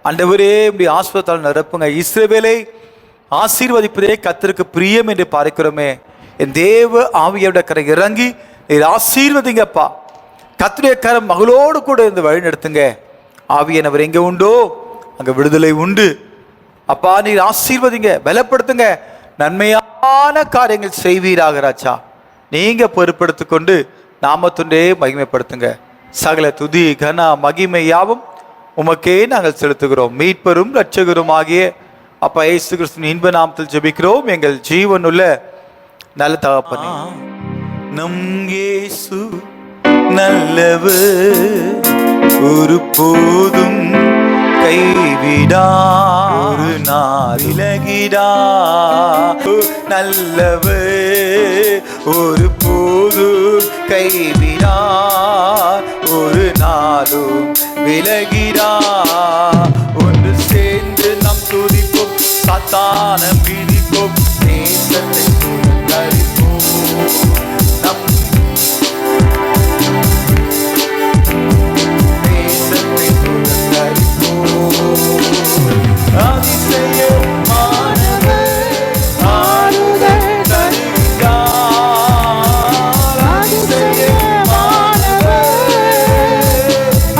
ஆண்டவரே இப்படி ஆஸ்பத்தால் நிரப்புங்க. இஸ்ரவேலை ஆசீர்வதிப்பதே கர்த்தருக்கு பிரியம் என்று பார்க்கிறோமே. என் தேவ ஆவியோட கரை இறங்கி நீர் ஆசீர்வதிங்கப்பா. கர்த்தருடைய கரம் மகளோடு கூட இருந்து வழி நடத்துங்க. ஆவியானவர் எங்கே உண்டோ அங்கே விடுதலை உண்டு. அப்பா நீர் ஆசீர்வதிங்க, பலப்படுத்துங்க, நன்மையான காரியங்கள் செய்வீராக ராஜா. நீங்க பொறுப்படுத்தி கொண்டு நாமத்துண்டே மகிமைப்படுத்துங்க. சகல துதி கன மகிமை யாவும் உமக்கே நாங்கள் செலுத்துகிறோம். மீட்பரும் இரட்சகரும் ஆகிய அப்பா இயேசு கிறிஸ்துவின் இன்ப நாமத்தில் ஜெபிக்கிறோம் எங்கள் ஜீவனுள்ள நல்ல தகப்பனே. நம் இயேசு நல்லவர், ஒரு போதும் கைவிடா, ஒரு நாள் விலகிடா. நல்லவர், ஒரு போதும் கைவிடா, ஒரு நாளும் விலகிடா. ஒன்று சேர்ந்து நாம் துதிப்போம், சாத்தான பிடிப்போம், நேசத்தை சுதந்தரிப்போம். நம் நேசத்தை சுதந்தரிப்போம். அதிசயமானவர் ஆறுதல் தருகிறார். அதிசயமானவர்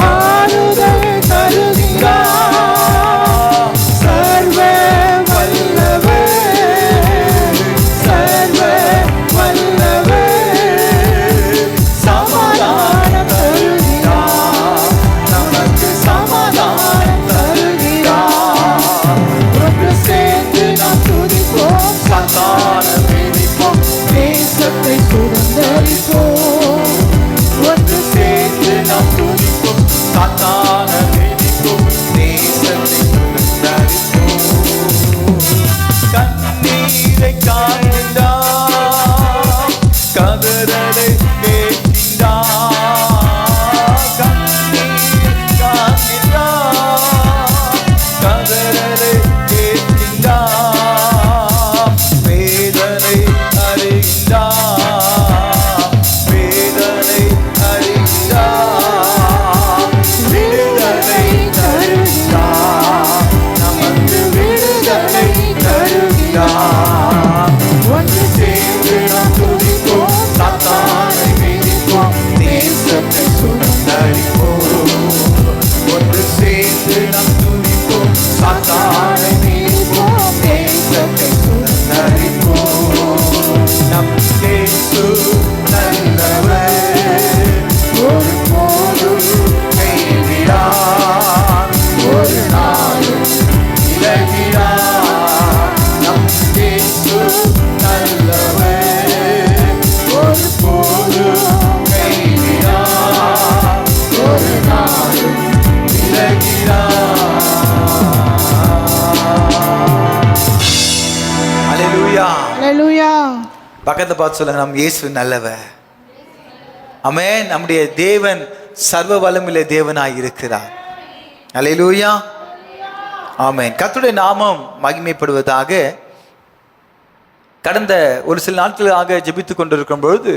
ஆறுதல் தருகிறார். சர்வ வல்லவர், சர்வ வல்லவர் சமாதானம் தருகிறார். நமக்கு சமாதானம் தருகிறார். ஒன்று சேர்ந்து நாம் துதிப்போம், சாத்தானம் பிடிப்போம், தேசத்தை சுதந்தரிப்போம். ஒன்று சேர்ந்து நாம் துதிப்போம், சாத்தானம் பிடிப்போம், தேசத்தை சுதந்தரிப்போம். கண்ணீரை காண்கின்றார், கதறலை கேட்கின்றார். கண்ணீரை காண்கின்றார், கதறலை கேட்கின்றார். வேதனை அறிகின்றார், வேதனை அறிகின்றார். விடுதலை தருகிறார், நமக்கு விடுதலை தருகிறார். ஒன்று சேர்ந்து நாம் துதிப்போம், சாத்தானை மிதிப்போம், தேசத்தை சுதந்தரிப்போம். ஒன்று சேர்ந்து நாம் துதிப்போம், சாத்தானை மிதிப்போம், தேசத்தை சுதந்தரிப்போம். நம் இயேசு நல்லவர், ஒரு போதும் கைவிடார், ஒரு நாளும் விலகிடார். நம் இயேசு நல்லவர், ஒரு போதும் கைவிடார், ஒரு நாளும் விலகிடார். அல்லேலூயா. அல்லேலூயா. பக்கத்தை பார்த்து சொல்லுங்க, நம் இயேசு நல்லவர். ஆமென். நம்முடைய தேவன் சர்வ வல்லமையுள்ள தேவனாய் இருக்கிறார். அல்லேலூயா. ஆமென். கர்த்தருடைய நாமம் மகிமைப்படுவதாக. கடந்த ஒரு சில நாட்களாக ஜெபித்துக் கொண்டிருக்கும் பொழுது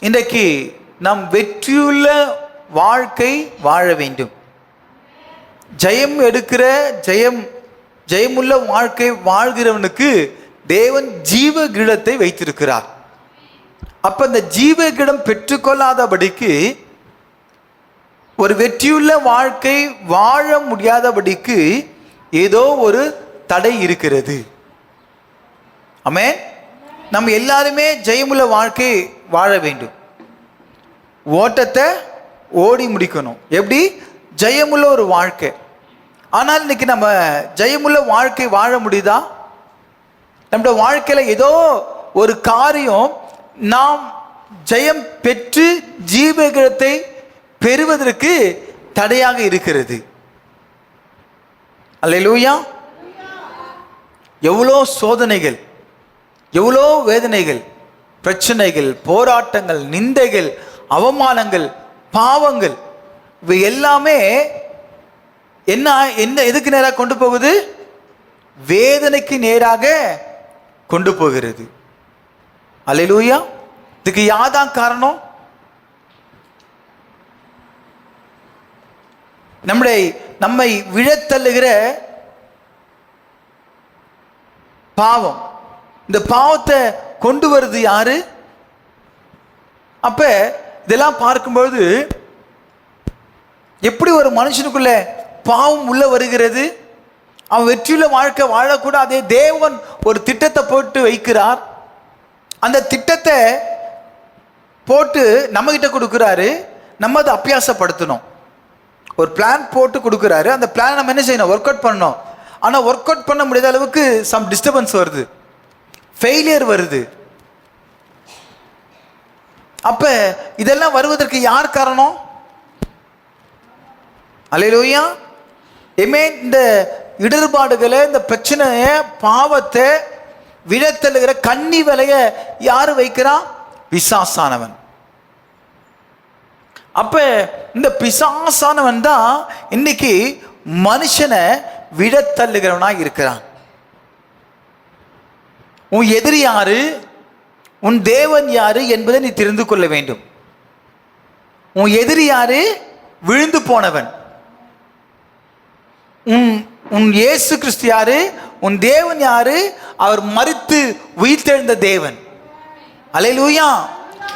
இன்றைக்கு நாம் வெற்றியுள்ள வாழ்க்கை வாழ வேண்டும், ஜெயம் எடுக்கிற ஜெயமுள்ள வாழ்க்கை வாழ்கிறவனுக்கு தேவன் ஜீவ கிரீடத்தை வைத்திருக்கிறார். அப்ப இந்த ஜீவ கிரீடம் பெற்றுக்கொள்ளாதபடிக்கு, ஒரு வெற்றியுள்ள வாழ்க்கை வாழ முடியாதபடிக்கு ஏதோ ஒரு தடை இருக்கிறது. ஆமென். நம்ம எல்லாருமே ஜெயமுள்ள வாழ்க்கை வாழ வேண்டும், ஓட்டத்தை ஓடி முடிக்கணும். எப்படி? ஜெயமுள்ள ஒரு வாழ்க்கை. ஆனால் இன்னைக்கு நம்ம ஜெயமுள்ள வாழ்க்கை வாழ முடியுதா? நம்முடைய வாழ்க்கையில ஏதோ ஒரு காரியம் நாம் ஜெயம் பெற்று ஜீவகிரத்தை பெறுவதற்கு தடையாக இருக்கிறது. அல்லேலூயா. எவ்வளோ சோதனைகள், எவ்வளோ வேதனைகள், பிரச்சனைகள், போராட்டங்கள், நிந்தைகள், அவமானங்கள், பாவங்கள், இவை எல்லாமே என்ன எதுக்கு நேராக கொண்டு போகுது? வேதனைக்கு நேராக கொண்டு போகிறது. அல்லேலூயா. இதுக்கு யாதான் காரணம்? நம்மை விழத்தள்ளுகிற பாவம். இந்த பாவத்தை கொண்டு வருது யாரு? அப்ப இதெல்லாம் பார்க்கும்போது எப்படி ஒரு மனுஷனுக்குள்ள பாவம் உள்ள வருகிறது? அவன் வெற்றியுள்ள வாழ்க்கை வாழக்கூடாது. தேவன் ஒரு திட்டத்தை போட்டு வைக்கிறார். அந்த திட்டத்தை போட்டு நம்ம கிட்ட கொடுக்குறாரு. நம்ம அதை அபியாசப்படுத்தணும். ஒரு பிளான் போட்டு கொடுக்குறாரு. அந்த பிளான் நம்ம என்ன செய்யணும்? ஒர்க் அவுட் பண்ணணும். ஆனால் ஒர்க் அவுட் பண்ண முடியாத அளவுக்கு சம் டிஸ்டர்பன்ஸ் வருது, ஃபெயிலியர் வருது. அப்ப இதெல்லாம் வருவதற்கு யார் காரணம்? அல்லேலூயா. ஆமென். இந்த இடர்பாடுகளை, இந்த பிரச்சனையை, பாவத்தை, விழத்தழுகிற கண்ணி விலைய யாரு வைக்கிறான்? பிசாசானவன். அப்ப இந்த பிசாசானவன் தான் இன்னைக்கு மனுஷனை விழத்தள்ளுகிறவனா இருக்கிறான். உன் எதிரி யாரு, உன் தேவன் யாரு என்பதை நீ தெரிந்து கொள்ள வேண்டும். உன் எதிரி யாரு? விழுந்து போனவன். உன் இயேசு கிறிஸ்து யாரு? உன் தேவன் யாரு? அவர் மரித்து உயிர்த்தெழுந்த தேவன். அல்லேலூயா.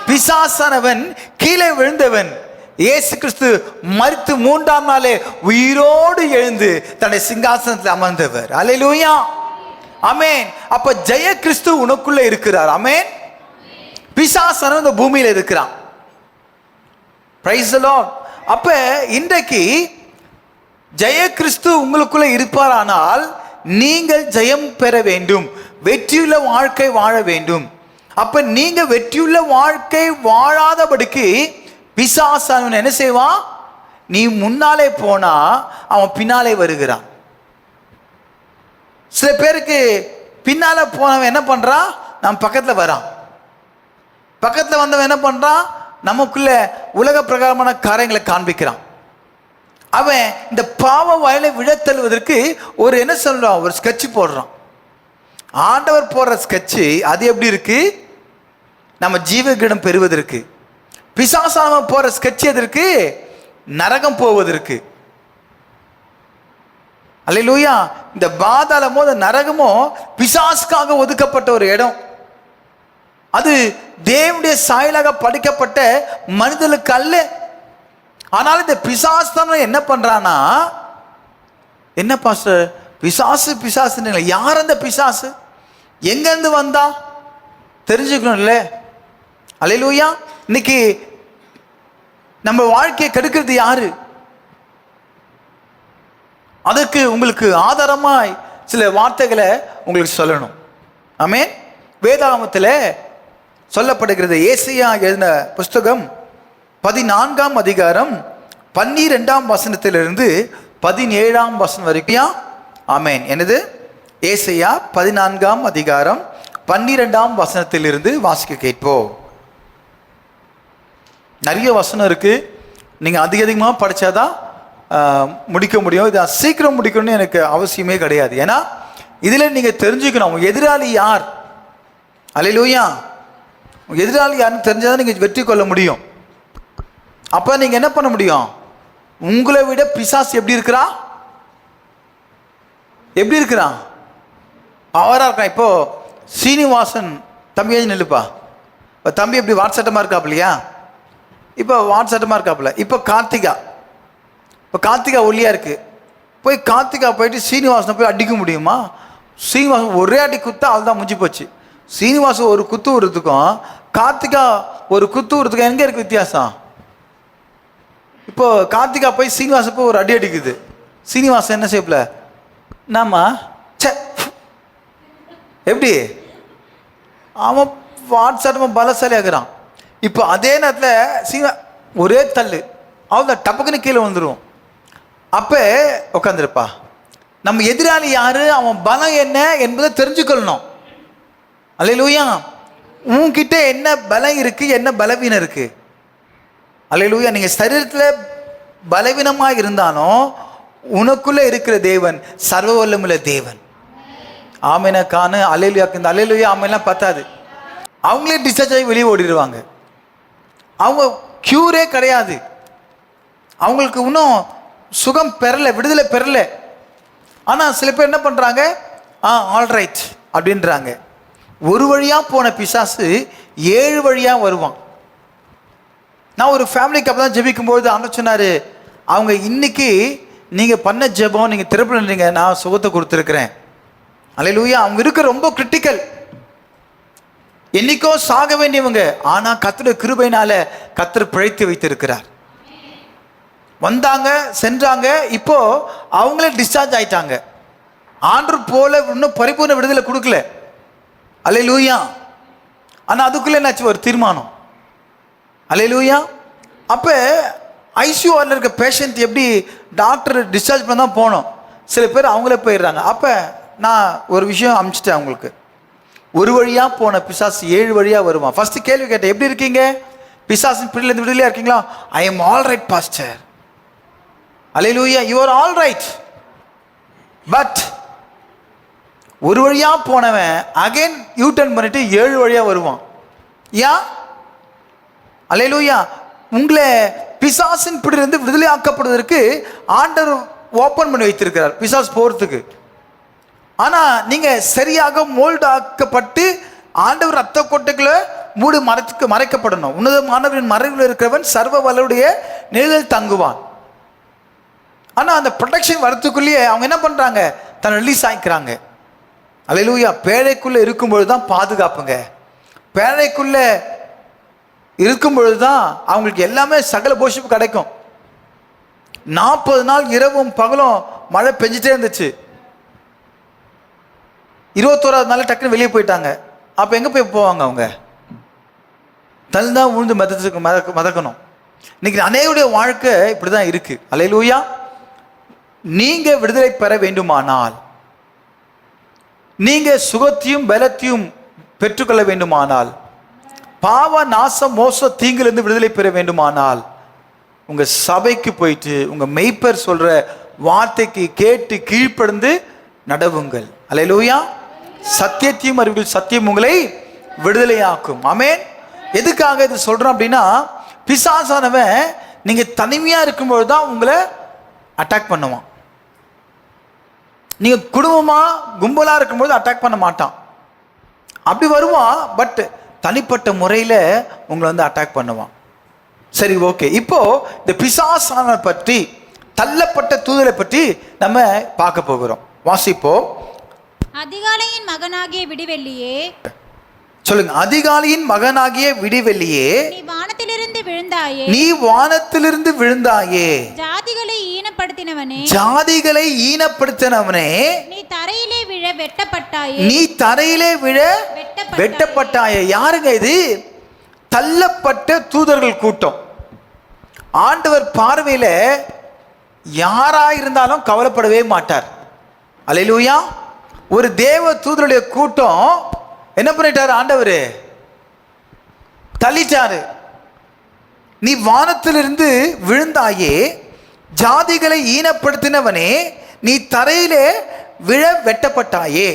பிசாசானவன் கீழே விழுந்தவன். இயேசு கிறிஸ்து மரித்து 3ஆம் நாளே உயிரோடு எழுந்து தன்னுடைய சிங்காசனத்தில் அமர்ந்தவர். அல்லேலூயா. ஆமென். அப்ப ஜெய கிறிஸ்து உனக்குள்ள இருக்கிறார். ஆமென். பிசாசானவன் இந்த பூமியில இருக்கிறான். Praise the Lord. அப்ப இன்றைக்கு ஜெய கிறிஸ்து உங்களுக்குள்ள இருப்பாரானால் நீங்கள் ஜெயம் பெற வேண்டும், வெற்றியுள்ள வாழ்க்கை வாழ வேண்டும். அப்ப நீங்க வெற்றியுள்ள வாழ்க்கை வாழாதபடிக்கு பிசாசானவன் என்ன செய்வான்? நீ முன்னாலே போனா அவன் பின்னாலே வருகிறான். சில பேருக்கு பின்னால போனவன் என்ன பண்றான்? நம்ம பக்கத்துல வரான். பக்கத்துல வந்தவன் என்ன பண்றான்? நமக்குள்ள உலக பிரகாரமான காரியங்களை காண்பிக்கிறான். அவன் இந்த பாவ வயலை விழத்தழுவதற்கு ஒரு என்ன சொல்றான்? ஒரு ஸ்கெட்ச் போடுறான். ஆண்டவர் போடுற ஸ்கெட்சு அது எப்படி இருக்கு? நம்ம ஜீவகிடம் பெறுவதற்கு. பிசாசானவன் போற ஸ்கெட்ச் எதற்கு? நரகம் போவதற்கு. அல்லேலூயா. இந்த பாதாளமோ நரகமோ பிசாசுக்காக ஒதுக்கப்பட்ட ஒரு இடம். அது தேவனுடைய சாயலாக படைக்கப்பட்ட மனிதனுக்கு அல்ல. ஆனால் இந்த பிசாசு என்ன பண்றானா? என்ன பாஸ்டர் பிசாசு பிசாசு? யார் அந்த பிசாசு? எங்க இருந்து வந்தா தெரிஞ்சுக்கணும்ல. அல்லேலூயா. இன்னைக்கு நம்ம வாழ்க்கையை கெடுக்கிறது யாரு? அதற்கு உங்களுக்கு ஆதாரமாய் சில வார்த்தைகளை உங்களுக்கு சொல்லணும். ஆமென். வேதாகமத்தில் சொல்லப்படுகிறது. ஏசாயா எழுதின புஸ்தகம் 14ஆம் அதிகாரம் 12ஆம் வசனத்திலிருந்து 17ஆம் வசனம் வரைக்கும். ஆமென். என்னது? ஏசாயா 14ஆம் அதிகாரம் 12ஆம் வசனத்திலிருந்து வாசிக்க கேட்போம். நிறைய வசனம் இருக்கு. நீங்க அதிகமாக படிச்சாதான் முடிக்க முடியும். இதை சீக்கிரம் முடிக்கணும்னு எனக்கு அவசியமே கிடையாது. ஏன்னா இதுல நீங்க தெரிஞ்சுக்கணும் எதிராளி யார். அல்லேலூயா. எதிராளி யாருன்னு தெரிஞ்சாதான் நீங்க வெற்றி கொள்ள முடியும். அப்ப நீங்க என்ன பண்ண முடியும்? உங்களை விட பிசாசு எப்படி இருக்கிறான்? எப்படி இருக்கிறான்? அவரா இருக்கான். இப்போ சீனிவாசன் தம்பி நில்லுப்பா. தம்பி எப்படி வாட்ஸ்அட்டமா இருக்காப்லையா? இப்போ வாட்ஸ்அட்டமா இருக்காப்புல. இப்போ கார்த்திகா ஒல்லியா இருக்கு. போய் கார்த்திகா போயிட்டு சீனிவாசனை போய் அடிக்க முடியுமா? சீனிவாசன் ஒரே அடி குத்தா அதுதான் முடிஞ்சு போச்சு. சீனிவாசன் ஒரு குத்து விடுறதுக்கும் கார்த்திகா ஒரு குத்து விடுறதுக்கும் எங்க இருக்கு வித்தியாசம்? இப்போ கார்த்திகா போய் சீனிவாசன் போய் ஒரு அடி அடிக்குது. சீனிவாசன் என்ன செய்யல? நாமா எப்படி அவன் வாட்ஸ்அப் பலசாலி ஆகுறான். இப்போ அதே நேரத்தில் ஒரே தள்ளு அவன் டப்புக்குன்னு கீழே வந்துடும். அப்போ உட்காந்துருப்பா. நம்ம எதிராளி யாரு, அவன் பலம் என்ன என்பதை தெரிஞ்சுக்கொள்ளணும். அல்லேலூயா. உன்கிட்ட என்ன பலம் இருக்கு, என்ன பலவீனம் இருக்கு. அல்லேலூயா. நீங்க சரீரத்தில் பலவீனமாக இருந்தாலும் உனக்குள்ள இருக்கிற தேவன் சர்வ வல்லமுள்ள தேவன். ஆமேனா காணு. அல்லேலூயாக்கு இந்த அல்லேலூயா ஆமெல்லாம் பத்தாது. அவங்களே டிஸ்சார்ஜ் ஆகி வெளியே ஓடிடுவாங்க. அவங்க க்யூரே கிடையாது. அவங்களுக்கு இன்னும் சுகம் பெறல, விடுதலை பெறல. ஆனால் சில பேர் என்ன பண்ணுறாங்க, ஆல்ரைட் அப்படின்றாங்க. ஒரு வழியாக போன பிசாசு 7 வழியாக வருவான். நான் ஒரு ஃபேமிலிக்கு அப்போ தான் ஜெபிக்கும்போது ஆண்டவர் சொன்னார், அவங்க இன்னைக்கு நீங்கள் பண்ண ஜெபம் நீங்கள் திருப்பினீங்க, நான் சுகத்தை கொடுத்துருக்குறேன். அல்லேலூயா. அவங்க இருக்க ரொம்ப கிரிட்டிக்கல், என்னைக்கோ சாக வேண்டியவங்க, ஆனால் கர்த்தருடைய கிருபையினால கர்த்தர் பிழைத்து வைத்திருக்கிறார். வந்தாங்க, சென்றாங்க, இப்போ அவங்களே டிஸ்சார்ஜ் ஆயிட்டாங்க. ஆண்டவர் போல இன்னும் பரிபூர்ண விடுதலை கொடுக்கல. அல்லேலூயா. ஆனால் அதுக்குள்ளே என்னாச்சு, ஒரு தீர்மானம். அல்லேலூயா. அப்போ ஐசியூஆரில் இருக்க பேஷண்ட் எப்படி டாக்டர் டிஸ்சார்ஜ் பண்ண தான் போனோம், சில பேர் அவங்களே போயிடுறாங்க. அப்போ நான் ஒரு விஷயம் அனுப்பிச்சிட்டேன் அவங்களுக்கு. ஒரு வழியாக போன பிசாசு 7 வழியாக வருவான். ஃபஸ்ட்டு கேள்வி கேட்டேன், எப்படி இருக்கீங்க, பிசாசின் பிடிலேருந்து விடுதலையாக இருக்கீங்களா? I am all right pastor. Hallelujah. You are all right. But ஒரு வழியாக போனவன் அகைன் யூ டர்ன் பண்ணிட்டு 7 வழியாக வருவான். ஏன்? அல்லேலூயா. உங்களை பிசாசின் பிடிலிருந்து விடுதலை ஆக்கப்படுவதற்கு ஆண்டவர் ஓப்பன் பண்ணி வைத்திருக்கிறார் பிசாசு போகிறதுக்கு. ஆனால் நீங்கள் சரியாக மோல்டு ஆக்கப்பட்டு ஆண்டவர் ரத்த கொட்டைகளை மூடு மறைக்கப்படணும். உன்னதமானவரின் மறைவில் இருக்கிறவன் சர்வ வல்லவருடைய நிழலில் தங்குவான். ஆனால் அந்த ப்ரொடெக்ஷன் வரத்துக்குள்ளேயே அவங்க என்ன பண்ணுறாங்க, தன்னை ரிலீஸ் ஆகிக்கிறாங்க. அல்லேலூயா. பேழைக்குள்ளே இருக்கும்பொழுது தான் பாதுகாப்புங்க. பேழைக்குள்ளே இருக்கும் பொழுது தான் அவங்களுக்கு எல்லாமே சகல போஷிப்பு கிடைக்கும். 40 நாள் இரவும் பகலும் மழை பெஞ்சிட்டே இருந்துச்சு. 21ஆவது நாள் டக்குன்னு வெளியே போயிட்டாங்க. அப்போ எங்கே போய் போவாங்க அவங்க? தள்ளிதான் உழுந்து மதக்கணும். இன்னைக்கு அநேகருடைய வாழ்க்கை இப்படி தான் இருக்கு. அல்லேலூயா. நீங்கள் விடுதலை பெற வேண்டுமானால், நீங்கள் சுகத்தையும் பலத்தையும் பெற்றுக்கொள்ள வேண்டுமானால், பாவ நாசம் மோச தீங்கிலிருந்து விடுதலை பெற வேண்டுமானால், உங்கள் சபைக்கு போயிட்டு உங்கள் மெய்ப்பர் சொல்கிற வார்த்தைக்கு கேட்டு கீழ்ப்படிந்து நடவுங்கள். அல்லேலூயா. சத்தியத்தையும் அறிவுகள் சத்தியம் உங்களை விடுதலையாக்கும். ஆமென். எதுக்காக இது சொல்கிறோம் அப்படின்னா, பிசாசானவன் நீங்கள் தனிமையாக இருக்கும்போது தான் உங்களை அட்டாக் பண்ணுவான். நீங்கள் குடும்பமாக கும்பலாக இருக்கும்போது அட்டாக் பண்ண மாட்டான். அப்படி வருவான், பட் தனிப்பட்ட முறையில் உங்களை வந்து அட்டாக் பண்ணுவான். சரி, ஓகே. இப்போ இந்த பிசாசான பற்றி, தள்ளப்பட்ட தூதரை பற்றி நம்ம பார்க்க போகிறோம். வாசிப்போம். அதிகாலையின் மகனாகிய விடிவெள்ளியே, சொல்லுங்க. அதிகாலையின் மகனாகிய விடிவெள்ளியே, நீ வானத்திலிருந்து விழுந்தாயே, நீ வானத்திலிருந்து விழுந்தாயே, ஜாதிகளை ஈனப்படுத்தினவனே, ஜாதிகளை ஈனப்படுத்தினவனே, நீ தரையிலே விழ வெட்டப்பட்டாயே, நீ தரையிலே விழ வெட்டப்பட்டாயே. யாருங்க இது? தள்ளப்பட்ட தூதர்கள் கூட்டம். ஆண்டவர் பார்வையில யாரா இருந்தாலும் கவலைப்படவே மாட்டார். அல்லேலூயா. ஒரு தேவ தூதருடைய கூட்டம் என்ன பண்ணிட்டாரு ஆண்டவர்? தள்ளிட்டாரு. நீ வானத்திலிருந்து விழுந்தாயே, ஜாதிகளை ஈனப்படுத்தினவனே, நீ தரையிலே விழ வெட்டப்பட்டாயே.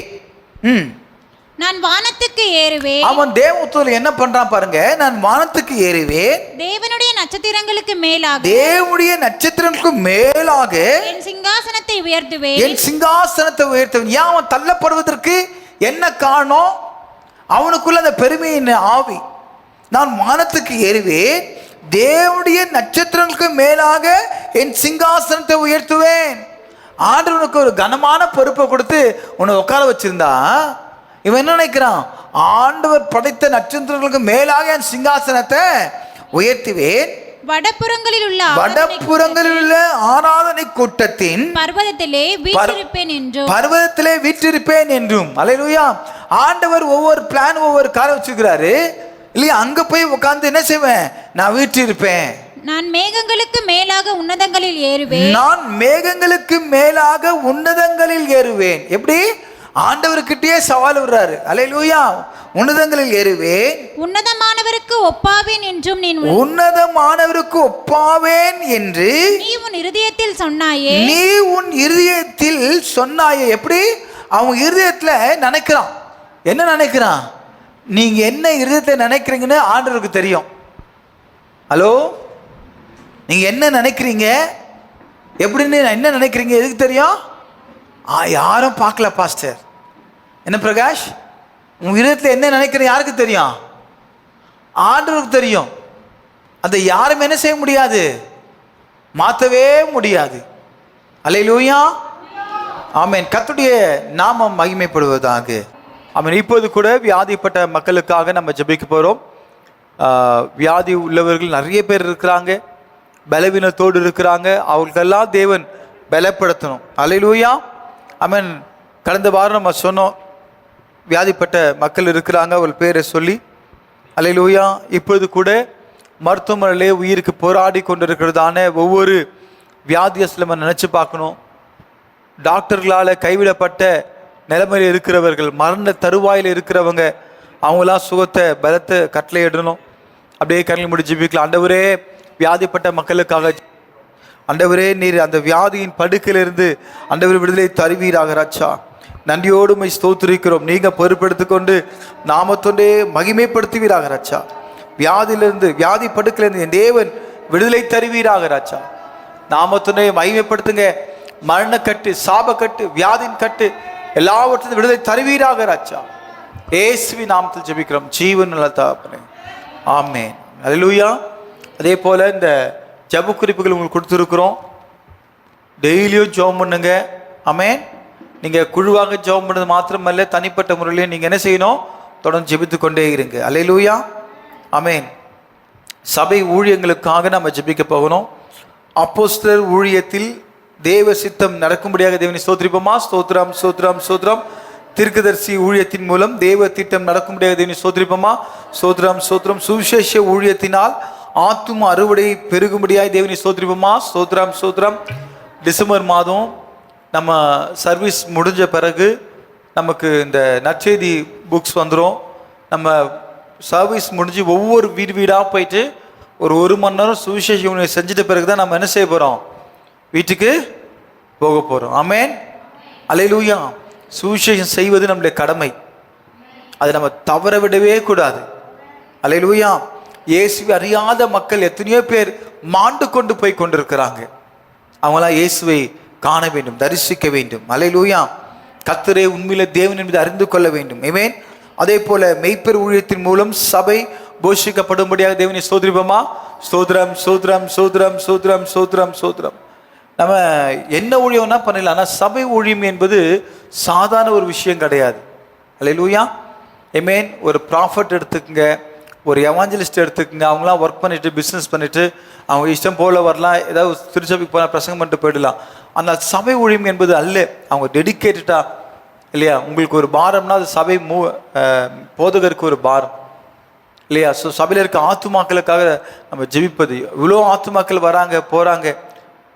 நான் வானத்துக்கு ஏறுவேன். அவன் தேவதூதன் என்ன பண்றான் பாருங்க. நான் வானத்துக்கு ஏறுவேன், தேவனுடைய நட்சத்திரங்களுக்கு மேலாக, தேவனுடைய நட்சத்திரங்களுக்கு மேலாக என் சிங்காசனத்தை உயர்த்துவேன், என் சிங்காசனத்தை உயர்த்துவேன். ஏன் அவன் தள்ளப்படுவதற்கு என்ன காரணம்? அவனுக்குள்ள அந்த பெருமையின் ஆவி. நான் வானத்துக்கு ஏறுவேன், தேவனுடைய நட்சத்திரங்களுக்கு மேலாக என் சிங்காசனத்தை உயர்த்துவேன். ஆண்டவனுக்கு ஒரு கனமான பொறுப்பை கொடுத்து உன்னை உட்கார வச்சிருந்தா, இவன் என்ன நினைக்கிறான்? ஆண்டவர் படைத்த நட்சத்திரங்களுக்கு மேலாக என் சிங்காசனத்தை உயர்த்துவேன், வடப்புறங்களில் உள்ள ஆராதனை கூட்டத்தின் பர்வதத்திலே வீற்றிருப்பேன் என்றும், பர்வதத்திலே வீற்றிருப்பேன் என்றும். அல்லேலூயா. ஆண்டவர் ஒவ்வொரு பிளான், ஒவ்வொரு காரை வச்சிருக்கிறாரு இல்லையா? அங்க போய் உட்கார்ந்து என்ன செய்வேன்? நான் வீற்றிருப்பேன். நான் மேகங்களுக்கு மேலாக உன்னதங்களில் ஏறுவேன், நான் மேகங்களுக்கு மேலாக உன்னதங்களில் ஏறுவேன். எப்படி? ஆண்டவர்கிட்டயே சவால் விடுறாரு. அல்லேலூயா. உன்னதங்களில் ஏறுவேன், உன்னதமானவருக்கு ஒப்பாவேன் என்றும், நீ உன்னதமானவருக்கு ஒப்பாவேன் என்று நீ உன் இருதயத்தில் சொன்னாயே, நீ உன் இருதயத்தில் சொன்னாயே. எப்படி? அவன் இருதயத்துல நினைக்கிறான். என்ன நினைக்கிறான்? நீங்க என்ன இருதயத்தை நினைக்கிறீங்கன்னு ஆண்டவருக்கு தெரியும். ஹலோ, நீங்க என்ன நினைக்கிறீங்க? எப்படின்னு என்ன நினைக்கிறீங்க? எதுக்கு தெரியும்? யாரும் பார்க்கல பாஸ்டர். என்ன பிரகாஷ், உன் இதயத்தில் என்ன நினைக்கிறீங்க யாருக்கு தெரியும்? ஆண்டவருக்கு தெரியும். அதை யாரும் என்ன செய்ய முடியாது, மாற்றவே முடியாது. அல்லேலூயா, ஆமென். கர்த்தருடைய நாமம் மகிமைப்படுவதாக. ஆமென். இப்போது கூட வியாதிப்பட்ட மக்களுக்காக நம்ம ஜெபிக்க போகிறோம். வியாதி உள்ளவர்கள் நிறைய பேர் இருக்கிறாங்க, பலவீனத்தோடு இருக்கிறாங்க. அவர்களுக்கெல்லாம் தேவன் பலப்படுத்தணும். அல்லேலூயா, ஆமென். கடந்த வாரம் நம்ம சொன்னோம், வியாதிப்பட்ட மக்கள் இருக்கிறாங்க, அவள் பேரை சொல்லி. அல்லேலூயா. இப்போது கூட மருத்துவமனையிலே உயிருக்கு போராடி கொண்டிருக்கிறதான ஒவ்வொரு வியாதியஸ்ல நம்ம நினச்சி பார்க்கணும். டாக்டர்களால் கைவிடப்பட்ட நிலைமையில் இருக்கிறவர்கள், மரண தருவாயில் இருக்கிறவங்க, அவங்களாம் சுகத்தை பலத்தை கட்டளையிடணும். அப்படியே கண்ணில் முடி ஜெபிக்கலாம். ஆண்டவரே, வியாதிப்பட்ட மக்களுக்காக ஆண்டவரே, நீர் அந்த வியாதியின் படுக்கையிலிருந்து ஆண்டவர் விடுதலை தருவீராக ராஜா. நன்றியோடு மை ஸ்தோத்திரிக்கிறோம். நீங்கள் பொறுப்பெடுத்துக்கொண்டு நாமத்தொண்டே மகிமைப்படுத்துவீராக ராஜா. வியாதியிலிருந்து, வியாதி படுக்கையிலிருந்து என் தேவன் விடுதலை தருவீராக ராஜா. நாமத்தொண்டே மகிமைப்படுத்துங்க. மரணக்கட்டு, சாபக்கட்டு, வியாதியின் கட்டு எல்லாவற்றிலும் விடுதலை தருவீராக ராஜா. இயேசுவின் நாமத்தில் ஜெபிக்கிறோம் ஜீவன் நல்ல தகப்பனே, ஆமென். அல்லேலூயா. அதே போல் இந்த ஜெப குறிப்புகள் உங்களுக்கு கொடுத்துருக்குறோம். டெய்லியும் ஜெபம் பண்ணுங்க. ஆமென். நீங்கள் குழுவாக ஜெபம் பண்ணது மாத்திரமல்ல, தனிப்பட்ட முறையிலையும் நீங்கள் என்ன செய்யணும், தொடர்ந்து ஜெபித்து கொண்டே இருங்க. அல்லேலூயா, ஆமென். சபை ஊழியங்களுக்காக நம்ம ஜெபிக்க போகணும். அப்போஸ்தலர் ஊழியத்தில் தேவ சித்தம் நடக்கும்படியாக தேவனை ஸ்தோத்திரிப்போமா? ஸ்தோத்திரம் ஸ்தோத்திரம் ஸ்தோத்திரம். தீர்க்கதரிசி ஊழியத்தின் மூலம் தேவ திட்டம் நடக்கும்படியாக தேவனை ஸ்தோத்திரிப்போமா? ஸ்தோத்திரம் ஸ்தோத்திரம். சுவிசேஷ ஊழியத்தினால் ஆத்தும அறுவடை பெருகும்படியாக தேவனை ஸ்தோத்திரிப்போமா? ஸ்தோத்திரம் ஸ்தோத்திரம். டிசம்பர் மாதம் நம்ம சர்வீஸ் முடிஞ்ச பிறகு நமக்கு இந்த நற்செய்தி புக்ஸ் வந்துடும். நம்ம சர்வீஸ் முடிஞ்சு ஒவ்வொரு வீடு வீடாக போயிட்டு ஒரு மணி நேரம் சுவிசேஷ ஊழியம் செஞ்சுட்ட பிறகு தான் நம்ம என்ன செய்ய போகிறோம், வீட்டுக்கு போக போகிறோம். ஆமென். அல்லேலூயா. சுவிசேஷம் செய்வது நம்முடைய கடமை, அதை நம்ம தவற விடவே கூடாது. அல்லேலூயா. இயேசுவை அறியாத மக்கள் எத்தனையோ பேர் மாண்டு கொண்டு போய் கொண்டிருக்கிறாங்க. அவங்களாம் இயேசுவை காண வேண்டும், தரிசிக்க வேண்டும். அல்லேலூயா. கர்த்தரே உண்மையில தேவன் என்பதை அறிந்து கொள்ள வேண்டும். ஆமென். அதே போல மெய்ப்பெர் ஊழியத்தின் மூலம் சபை போஷிக்கப்படும்படியாக தேவனை ஸ்தோத்திரிப்போமா? ஸ்தோத்திரம் ஸ்தோத்திரம் ஸ்தோத்திரம் ஸ்தோத்திரம் ஸ்தோத்திரம் ஸ்தோத்திரம். நம்ம என்ன ஊழியம்னா பண்ணலாம், ஆனால் சபை ஊழியம் என்பது சாதாரண ஒரு விஷயம் கிடையாது. அல்லேலூயா, ஆமென். ஒரு ப்ராஃபட் எடுத்துக்கங்க, ஒரு எவாஞ்சலிஸ்ட் எடுத்துக்கங்க. அவங்களாம் ஒர்க் பண்ணிட்டு பிஸ்னஸ் பண்ணிட்டு அவங்க இஷ்டம் போல வரலாம், ஏதாவது திருச்சபைக்கு போனால் பிரசங்கம் பண்ணிட்டு போயிடலாம். ஆனால் சபை ஊழியம் என்பது அல்ல. அவங்க டெடிக்கேட்டடா இல்லையா? உங்களுக்கு ஒரு பாரம்னா அது சபை போதகருக்கு ஒரு பாரம் இல்லையா? ஸோ சபையில் இருக்க ஆத்துமாக்களுக்காக நம்ம ஜெபிப்பது. இவ்வளோ ஆத்துமாக்கள் வராங்க போகிறாங்க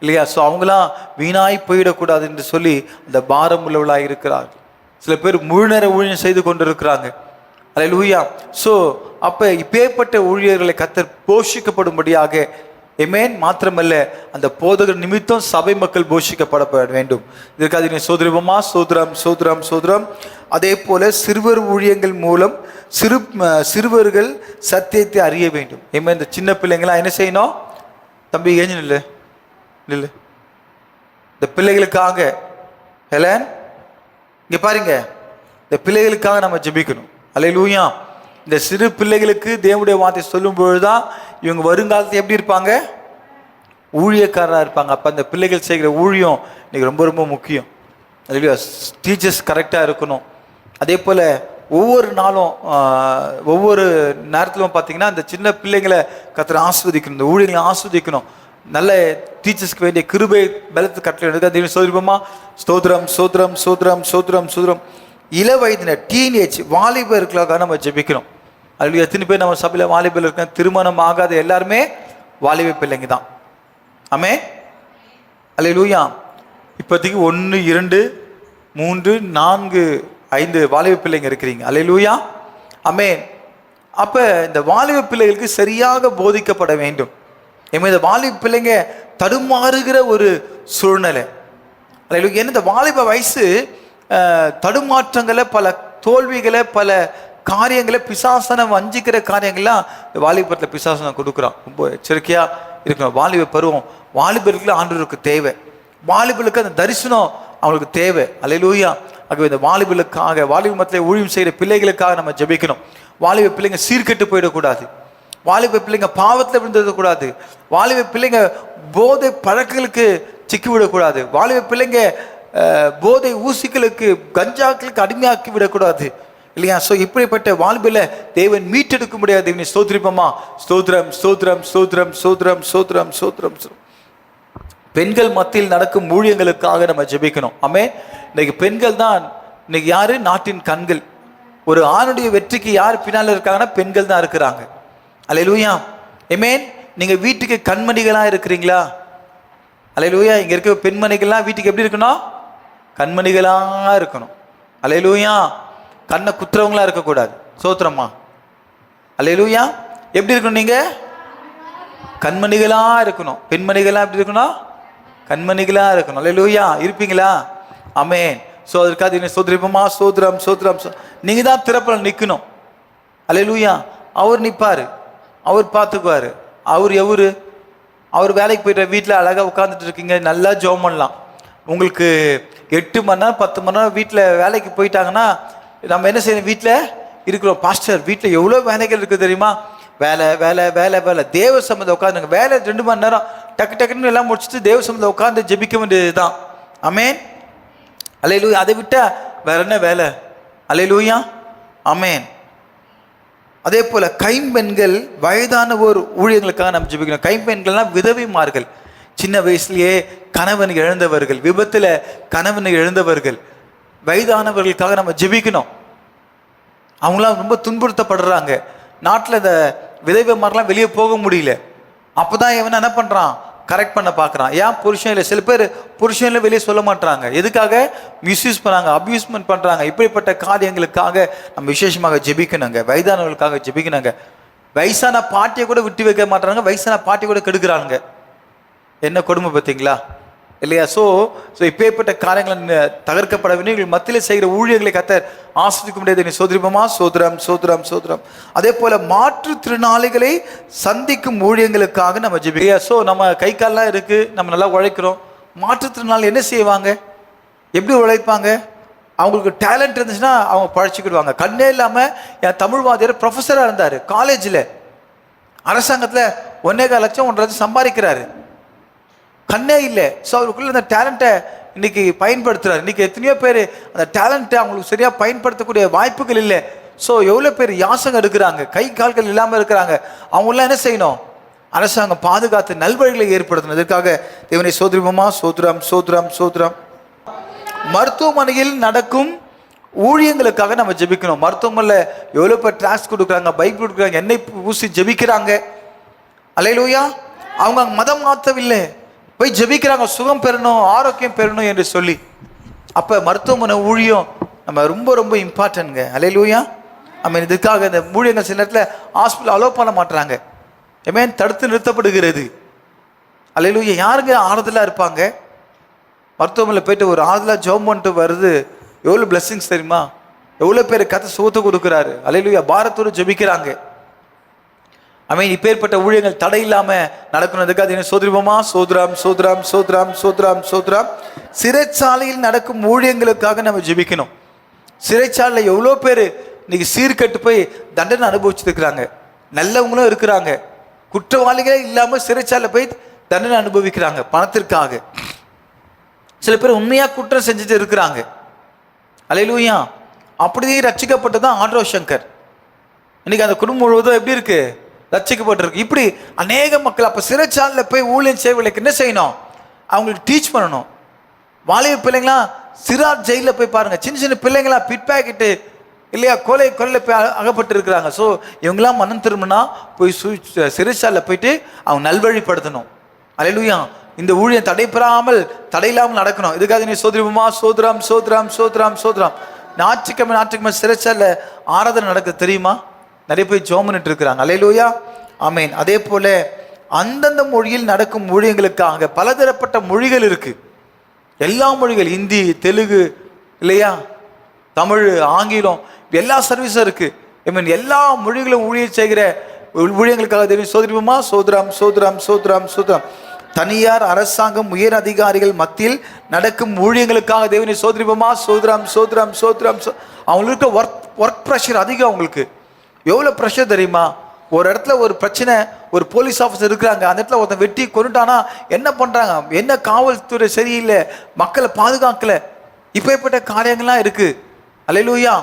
இல்லையா? ஸோ அவங்களாம் வீணாய் போயிடக்கூடாது என்று சொல்லி அந்த பாரம் உள்ளவளாக இருக்கிறார்கள். சில பேர் முழு நேர ஊழியம் செய்து கொண்டு இருக்கிறாங்க. அல்லேலூயா. ஸோ அப்போ இப்பேற்பட்ட ஊழியர்களை கர்த்தர் போஷிக்கப்படும்படியாக, ஆமென். மாத்திரமல்ல, அந்த போதகர் நிமித்தம் சபை மக்கள் போஷிக்கப்பட வேண்டும். இதற்காக நீ சோதரிபமா? சோதரம் சோதரம் சோதரம். அதே போல சிறுவர் ஊழியங்கள் மூலம் சிறுவர்கள் சத்தியத்தை அறிய வேண்டும். ஆமென். இந்த சின்ன பிள்ளைங்களாம் என்ன செய்யணும்? தம்பி ஏஞ்சு நில்லு நில்லு. இந்த பிள்ளைகளுக்காக ஹெலன் இங்கே பாருங்க, இந்த பிள்ளைகளுக்காக நம்ம ஜெபிக்கணும். அல்லேலூயா. இந்த சிறு பிள்ளைகளுக்கு தேவனுடைய வார்த்தை சொல்லும் பொழுதுதான் இவங்க வருங்காலத்தில் எப்படி இருப்பாங்க? ஊழியக்காரராக இருப்பாங்க. அப்போ அந்த பிள்ளைகள் செய்கிற ஊழியம் இன்னைக்கு ரொம்ப ரொம்ப முக்கியம். அல்லேலூயா. டீச்சர்ஸ் கரெக்டாக இருக்கணும். அதே போல் ஒவ்வொரு நாளும் ஒவ்வொரு நேரத்திலும் பார்த்தீங்கன்னா இந்த சின்ன பிள்ளைங்களை கர்த்தர் ஆஸ்வதிக்கணும், இந்த ஊழியர்களை ஆஸ்வதிக்கணும். நல்ல டீச்சர்ஸ்க்கு வேண்டிய கிருபை பலத்து கட்டளை எடுக்க சோதரிப்போமா? ஸ்தோத்திரம் சோத்திரம் சோத்திரம் சோத்திரம் சோத்திரம். இள வயதினர் டீனேஜ் வாலிபர்களுக்காக நம்ம ஜெபிக்கணும். அதில் எத்தனை பேர் நம்ம சபையில் வாலிபர்கள் இருக்க? திருமணம் ஆகாத எல்லாருமே வாலிப பிள்ளைங்க தான். ஆமென். அல்லேலூயா. இப்போதைக்கு 1 2 3 4 5 வாலிப பிள்ளைங்க இருக்கிறீங்க. அல்லேலூயா, ஆமென். அப்போ இந்த வாலிப பிள்ளைகளுக்கு சரியாக போதிக்கப்பட வேண்டும். இந்த வாலிப பிள்ளைங்க தடுமாறுகிற ஒரு சூழ்நிலை. அல்லேலூயா. இந்த வாலிப வயசு தடுமாற்றங்களை, பல தோல்விகளை, பல காரியங்களை, பிசாசனை வஞ்சிக்கிற காரியங்கள்லாம் வாலிபத்தில் பிசாசனை கொடுக்குறான். ரொம்ப எச்சரிக்கையாக இருக்கணும். வாலிப பருவம் வாலிபர்களுக்கு ஆண்டவருக்கு தேவை. வாலிபர்களுக்கு அந்த தரிசனம் அவங்களுக்கு தேவை. அல்லேலூயா. ஆகவே இந்த வாலிபர்களுக்காக, வாலிப மத்தியிலே ஊழியம் செய்கிற பிள்ளைகளுக்காக நம்ம ஜெபிக்கணும். வாலிப பிள்ளைங்க சீர்கெட்டு போயிடக்கூடாது. வாலிப பிள்ளைங்க பாவத்தில் விழுந்துடக்கூடாது. வாலிப பிள்ளைங்க போதை பழக்கங்களுக்கு சிக்கி விடக்கூடாது. வாலிப பிள்ளைங்க போதை ஊசிகளுக்கு, கஞ்சாக்களுக்கு அடிமையாக்கி விடக்கூடாது இல்லையா? ஸோ இப்படிப்பட்ட வாலிபில் தேவன் மீட்டெடுக்க முடியாது. தேவனை ஸ்தோத்திரிப்போமா? ஸ்தோத்திரம் ஸ்தோத்திரம் ஸ்தோத்திரம் ஸ்தோத்திரம் ஸ்தோத்திரம் ஸ்தோத்திரம். பெண்கள் மத்தியில் நடக்கும் ஊழியங்களுக்காக நம்ம ஜெபிக்கணும். ஆமே. இன்னைக்கு பெண்கள் தான் இன்னைக்கு யாரு? நாட்டின் கண்கள். ஒரு ஆணுடைய வெற்றிக்கு யார் பின்னால் இருக்காங்கன்னா பெண்கள் தான் இருக்கிறாங்க. அல்லேலூயா. ஆமென். நீங்க வீட்டுக்கு கண்மணிகளா இருக்கிறீங்களா? அல்லேலூயா. இங்க இருக்க பெண்மணிகள்லாம் வீட்டுக்கு எப்படி இருக்கணும்? கண்மணிகளா இருக்கணும். அல்லேலூயா. கண்ணை குத்துறவங்களா இருக்கக்கூடாது. சோத்திரமா. அல்லேலூயா. எப்படி இருக்கணும்? நீங்க கண்மணிகளா இருக்கணும். பெண்மணிகளா எப்படி இருக்கணும்? கண்மணிகளா இருக்கணும். அல்லேலூயா. இருப்பீங்களா? ஆமென். ஸோ அதற்காக சோதரிப்போமா? சோதரம் சோதரம். நீங்க தான் திறப்பல நிற்கணும். அல்லேலூயா. அவர் நிற்பாரு, அவர் பார்த்துக்குவாரு. அவர் வேலைக்கு போயிட்டு வீட்டில் அழகாக உட்காந்துட்டு இருக்கீங்க, நல்லா ஜெபம் பண்ணலாம். உங்களுக்கு 8 மணி நேரம் 10 மணி நேரம் வீட்டில் வேலைக்கு போயிட்டாங்கன்னா நம்ம என்ன செய்யணும்? வீட்டில் இருக்கிறோம். பாஸ்டர் வீட்டில் எவ்வளோ வேலைகள் இருக்குது தெரியுமா? வேலை வேலை வேலை வேலை. தேவ சம்பந்தம் உட்காந்துங்க. வேலை 2 மணி நேரம் டக்கு டக்குன்னு எல்லாம் முடிச்சுட்டு தேவ சம்பந்தம் உட்காந்து ஜெபிக்க வேண்டியது தான். ஆமென். அல்லேலூயா. அதை விட்டா வேற என்ன வேலை? அல்லேலூயா. ஆமென். அதே போல கைம்பெண்கள், வயதான ஒரு ஊழியர்களுக்காக நம்ம ஜெபிக்கணும். கைம்பெண்கள்லாம் விதவைமார்கள், சின்ன வயசுலயே கணவனை இழந்தவர்கள், விபத்துல கணவனை இழந்தவர்கள், வயதானவர்களுக்காக நம்ம ஜெபிக்கணும். அவங்களாம் ரொம்ப துன்புறுத்தப்படுறாங்க. நாட்டில் இந்த விதவைமாரெலாம் வெளியே போக முடியல. அப்போதான் இவன் என்ன பண்ணுறான்? கரெக்ட் பண்ண பார்க்குறான். ஏன் புருஷன் இல்லை? சில பேர் புருஷன்ல வெளியே சொல்ல மாட்டாங்க. எதுக்காக? மிஸ்யூஸ் பண்ணாங்க, அப்யூஸ்மெண்ட் பண்ணுறாங்க. இப்படிப்பட்ட காரியங்களுக்காக நம்ம விசேஷமாக ஜெபிக்கணுங்க. வயதானவர்களுக்காக ஜெபிக்கணுங்க. வயசான பாட்டியை கூட விட்டு வைக்க மாட்டாங்க, வயசான பாட்டியை கூட கெடுக்கிறாங்க. என்ன கொடுமை பார்த்தீங்களா? இல்லையா? ஸோ இப்பேற்பட்ட காரியங்களை தகர்க்கப்பட வேண்டும். மத்தியில் செய்கிற ஊழியர்களை கர்த்தர் ஆசீர்வதிக்க முடியாது. சோதரிப்போமா? சோதரம் சோதரம் சோதரம். அதே போல மாற்றுத்திறனாளிகளை சந்திக்கும் ஊழியங்களுக்காக நம்ம ஜெபிக்க. ஸோ நம்ம கை கால்லாம் இருக்கு, நம்ம நல்லா உழைக்கிறோம். மாற்றுத்திறனாளி என்ன செய்வாங்க? எப்படி உழைப்பாங்க? அவங்களுக்கு டேலண்ட் இருந்துச்சுன்னா அவங்க பழச்சிக்கிடுவாங்க. கண்ணே இல்லாமல் என் தமிழ் வாத்தியார் ப்ரொஃபஸராக இருந்தார். காலேஜில் அரசாங்கத்தில் 1.25 லட்சம் 1.5 லட்சம் சம்பாதிக்கிறாரு. கண்ணே இல்லை. ஸோ அவருக்குள்ள அந்த டேலண்ட்டை இன்னைக்கு பயன்படுத்துறாரு. இன்னைக்கு எத்தனையோ பேர் அந்த டேலண்ட்டை அவங்களுக்கு சரியாக பயன்படுத்தக்கூடிய வாய்ப்புகள் இல்லை. ஸோ எவ்வளோ பேர் யாசகம் எடுக்கிறாங்க, கை கால்கள் இல்லாமல் இருக்கிறாங்க. அவங்களாம் என்ன செய்யணும்? அரசாங்கம் பாதுகாத்து நல்வழிகளை ஏற்படுத்தணும். இதற்காக தேவனை சோதரிப்போமா? சோதரம் சோதரம் சோதரம். மருத்துவமனையில் நடக்கும் ஊழியங்களுக்காக நம்ம ஜெபிக்கணும். மருத்துவமனையில் எவ்வளோ பேர் ட்ராக்ஸ் கொடுக்குறாங்க, பைப் கொடுக்குறாங்க, எண்ணெய் பூசி ஜெபிக்கிறாங்க. அல்லேலூயா. அவங்க மதம் மாற்றவில்லை, போய் ஜெபிக்கிறாங்க, சுகம் பெறணும், ஆரோக்கியம் பெறணும் என்று சொல்லி. அப்போ மருத்துவமனை ஊழியம் நம்ம ரொம்ப ரொம்ப இம்பார்ட்டன்ட்ங்க. அல்லேலூயா. ஆமென். இதுக்காக இந்த ஊழியங்கள் சில நேரத்தில் ஹாஸ்பிட்டல் அலோவ் பண்ண மாட்டுறாங்க. ஆமென். தடுத்து நிறுத்தப்படுகிறது. அல்லேலூயா. யாருங்க ஆறுதலாக இருப்பாங்க? மருத்துவமனையில் போயிட்டு ஒரு ஆறுதலாக ஜெபம் பண்ணிட்டு வருது, எவ்வளோ பிளெஸிங்ஸ் தெரியுமா? எவ்வளோ பேர் கர்த்தர் சுகத்தை கொடுக்குறாரு. அல்லேலூயா. பாரத்தோடு ஜெபிக்கிறாங்க. ஆமென். இப்பேற்பட்ட ஊழியங்கள் தடை இல்லாமல் நடக்கணுன்றதுக்காக சோதரிப்போமா? சோதரம் சோதரம் சோதரம் சோதரம் சோதரம். சிறைச்சாலையில் நடக்கும் ஊழியங்களுக்காக நம்ம ஜெபிக்கணும். சிறைச்சாலையில் எவ்வளோ பேர் இன்னைக்கு சீர்கட்டு போய் தண்டனை அனுபவிச்சுருக்கிறாங்க. நல்லவங்களும் இருக்கிறாங்க, குற்றவாளிகளே இல்லாமல் சிறைச்சாலையில் போய் தண்டனை அனுபவிக்கிறாங்க பணத்திற்காக. சில பேர் உண்மையாக குற்றம் செஞ்சுட்டு இருக்கிறாங்க. அல்லேலூயா. அப்படியே ரட்சிக்கப்பட்டதான் ஆண்ட்ரோ சங்கர். இன்னைக்கு அந்த குடும்பம் முழுவதும் எப்படி இருக்கு? ரட்சிக்கப்பட்டிருக்கு. இப்படி அநேக மக்கள். அப்போ சிறைச்சாலையில் போய் ஊழியம் செய்வர்களுக்கு என்ன செய்யணும்? அவங்களுக்கு டீச் பண்ணணும். வாலிப பிள்ளைங்களாம் சிறார் ஜெயிலில் போய் பாருங்க, சின்ன சின்ன பிள்ளைங்களாம் பிட் பேக்கெட்டு இல்லையா, கொலையில் போய் அகப்பட்டு இருக்கிறாங்க. ஸோ இவங்களாம் மனம் திரும்பினா போய் சிறைச்சாலையில் போயிட்டு அவங்க நல்வழிப்படுத்தணும். அல்லேலூயா. இந்த ஊழியம் தடையில்லாமல் நடக்கணும். இதுக்காக நீ சோதரிப்போமா? சோதரம் சோதரம் சோதரம் சோதரம். ஞாயிற்றுக்கிழமை சிறைச்சாலையில் ஆராதனை நடக்க தெரியுமா? நிறைய பேர் ஜெபம் பண்ணிட்டு இருக்கிறாங்க. அல்லேலூயா. ஆமென். அதே போல அந்தந்த மொழியில் நடக்கும் ஊழியங்களுக்காக பலதரப்பட்ட மொழிகள் இருக்கு. எல்லா மொழிகள், ஹிந்தி, தெலுங்கு இல்லையா, தமிழ், ஆங்கிலம், எல்லா சர்வீஸும் இருக்கு. ஐ எல்லா மொழிகளும் ஊழியம் செய்கிற ஊழியங்களுக்காக தெரியும். சோதரிப்போமா? சோதரம் சோதரம் சோதரம் சோதரம். தனியார், அரசாங்கம், உயர் அதிகாரிகள் மத்தியில் நடக்கும் ஊழியங்களுக்காக தேவனை சோதரிப்போமா? சோதரம் சோதரம் சோதரம். அவங்களுக்கு ஒர்க் ப்ரெஷர் அதிகம். அவங்களுக்கு எவ்வளோ ப்ரெஷர் தெரியுமா? ஒரு இடத்துல ஒரு பிரச்சனை, ஒரு போலீஸ் ஆஃபீஸர் இருக்கிறாங்க, அந்த இடத்துல ஒருத்தன் வெட்டி கொண்டுட்டானா என்ன பண்ணுறாங்க? என்ன காவல்துறை சரியில்லை, மக்களை பாதுகாக்கலை, இப்பேற்பட்ட காரியங்கள்லாம் இருக்குது. அல்லேலூயா.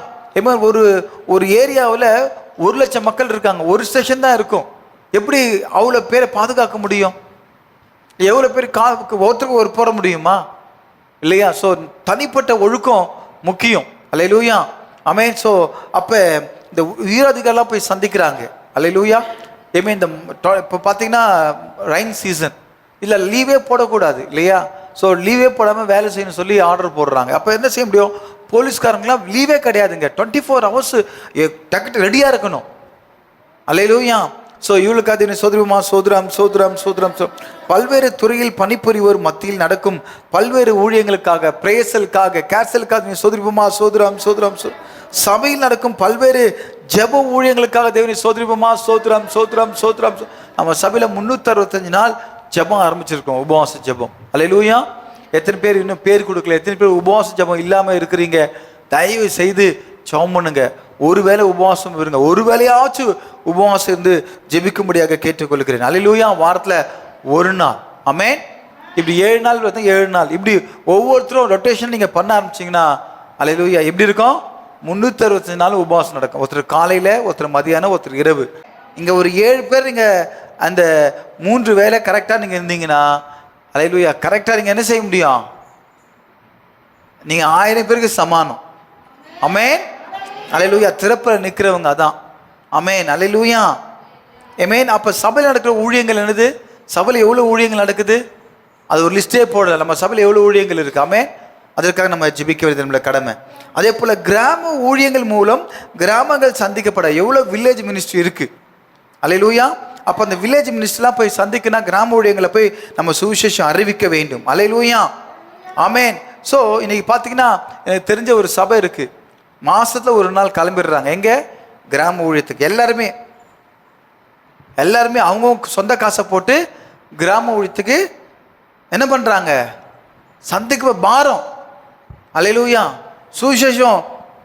ஒரு ஏரியாவில் 1,00,000 மக்கள் இருக்காங்க, ஒரு ஸ்டேஷன் தான் இருக்கும். எப்படி அவ்வளோ பேரை பாதுகாக்க முடியும்? எவ்வளோ பேர் ஒருத்தருக்கு ஒரு போட முடியுமா? இல்லையா? ஸோ தனிப்பட்ட ஒழுக்கம் முக்கியம். அல்லேலூயா. ஆமென். ஸோ அப்போ இந்த உயரதிகாரிலாம் போய் சந்திக்கிறாங்க. அல்லேலூயா. இந்த இப்போ பார்த்தீங்கன்னா ரைன் சீசன், இல்லை லீவே போடக்கூடாது இல்லையா? ஸோ லீவே போடாமல் வேலை செய்யணும்னு சொல்லி ஆர்டர் போடுறாங்க. அப்போ என்ன செய்ய முடியும்? போலீஸ்காரங்களாம் லீவே கிடையாதுங்க, 24 hours டக்கு ரெடியாக இருக்கணும். அல்லேலூயா. ஸோ இவளுக்காக சோதரிமா? சோதரம் சோதரம் சோதரம். பல்வேறு துறையில் பணிபுரிவோர் மத்தியில் நடக்கும் பல்வேறு ஊழியங்களுக்காக, பிரேசலுக்காக, கேர்சலுக்காக சோதரிப்போமா? சோதரம் சோதரம். சபையில் நடக்கும் பல்வேறு ஜெப ஊழியங்களுக்காக தேவனை சோதரிப்போமா? சோதரம் சோதரம் சோதரம். நம்ம சபையில் 365 நாள் ஜெபம் ஆரம்பிச்சிருக்கோம், உபவாச ஜெபம். அல்லேலூயா. எத்தனை பேர் இன்னும் பேர் கொடுக்கல? எத்தனை பேர் உபவாச ஜெபம் இல்லாமல் இருக்கிறீங்க? தயவு செய்து ஜெபம் பண்ணுங்க. ஒரு வேளை உபவாசம் இருங்க, ஒரு வேளையாச்சும் உபவாசம் இருந்து ஜெபிக்கும்படியாக கேட்டுக்கொள்கிறேன். அல்லேலூயா. வாரத்தில் ஒரு நாள், ஆமென். இப்படி 7 நாள் 7 நாள் இப்படி ஒவ்வொருத்தரும் ரொட்டேஷன் நீங்கள் பண்ண ஆரம்பிச்சிங்கன்னா, அல்லேலூயா, எப்படி இருக்கும்? 365 நாள் உபவாசம் நடக்கும். ஒருத்தர் காலையில், ஒருத்தர் மதியானம், ஒருத்தர் இரவு. இங்கே ஒரு 7 பேர் நீங்கள் அந்த 3 வேளை கரெக்டாக நீங்கள் இருந்தீங்கன்னா, அல்லேலூயா, கரெக்டாக நீங்கள் என்ன செய்ய முடியும்? நீங்கள் 1000 பேருக்கு சமானம். ஆமென். அல்லேலூயா. திறப்பில் நிற்கிறவங்க அதான். ஆமென். அல்லேலூயா. ஆமென். அப்போ சபையில் நடக்கிற ஊழியங்கள் என்னது? சபையில் எவ்வளோ ஊழியங்கள் நடக்குது? அது ஒரு லிஸ்ட்டே போடல. நம்ம சபையில் எவ்வளோ ஊழியங்கள் இருக்குது? ஆமென். அதற்காக நம்ம ஜெபிக்க வேண்டியது நம்மளோட கடமை. அதே போல் கிராம ஊழியங்கள் மூலம் கிராமங்கள் சந்திக்கப்பட எவ்வளோ வில்லேஜ் மினிஸ்ட்ரி இருக்குது. அல்லேலூயா. அப்போ அந்த வில்லேஜ் மினிஸ்ட்ரிலாம் போய் சந்திக்கணும், கிராம ஊழியங்களை போய் நம்ம சுவிசேஷம் அறிவிக்க வேண்டும். அல்லேலூயா. ஆமென். ஸோ இன்னைக்கு பார்த்தீங்கன்னா எனக்கு தெரிஞ்ச ஒரு சபை இருக்குது, மாதத்தில் ஒரு நாள் கிளம்பிடுறாங்க. எங்கே? கிராம ஊழியத்துக்கு. எல்லாருமே அவங்க சொந்த காசை போட்டு கிராம ஊழியத்துக்கு என்ன பண்ணுறாங்க? சந்திக்க பாரம். அல்லேலூயா. சுவிசேஷம்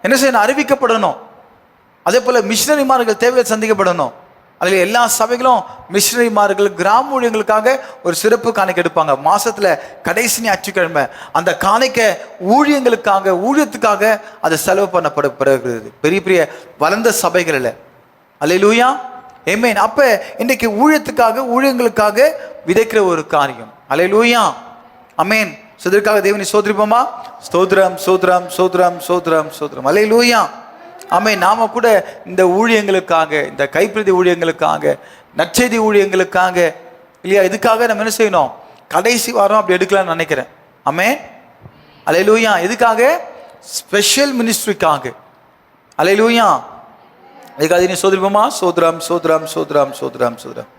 என்ன செய்யணும்? அறிவிக்கப்படணும். அதே போல் மிஷினரிமார்கள் தேவையை சந்திக்கப்படணும். அதில் எல்லா சபைகளும் மிஷினரிமார்கள் கிராம ஊழியங்களுக்காக ஒரு சிறப்பு காணிக்கை எடுப்பாங்க. மாதத்தில் கடைசி ஞாயிற்றுக்கிழமை அந்த காணிக்கை ஊழியத்துக்காக அதை செலவு பண்ணப்படுகிறது பெரிய பெரிய வளர்ந்த சபைகளில். அல்லேலூயா. ஆமென். அப்போ இன்றைக்கி ஊழியங்களுக்காக விதைக்கிற ஒரு காரியம். அல்லேலூயா. ஆமென். இதற்காக தேவனை சோதரிப்போமா? ஸ்தோத்திரம் சோதரம் சோதரம் சோதரம் சோதரம். அல்லேலூயா. ஆமென். நாம கூட இந்த ஊழியங்களுக்காக, இந்த கைப்பிரதி ஊழியங்களுக்காக, நற்செய்தி ஊழியங்களுக்காக இல்லையா, இதுக்காக நம்ம என்ன செய்யணும்? கடைசி வாரம் அப்படி எடுக்கலாம்னு நினைக்கிறேன். ஆமென். அல்லேலூயா. எதுக்காக? ஸ்பெஷல் மினிஸ்ட்ரிக்காக. அல்லேலூயா. இதுக்காக சோதரிப்போமா? சோதரம் சோதரம் சோதரம் சோதரம் சோதரம்.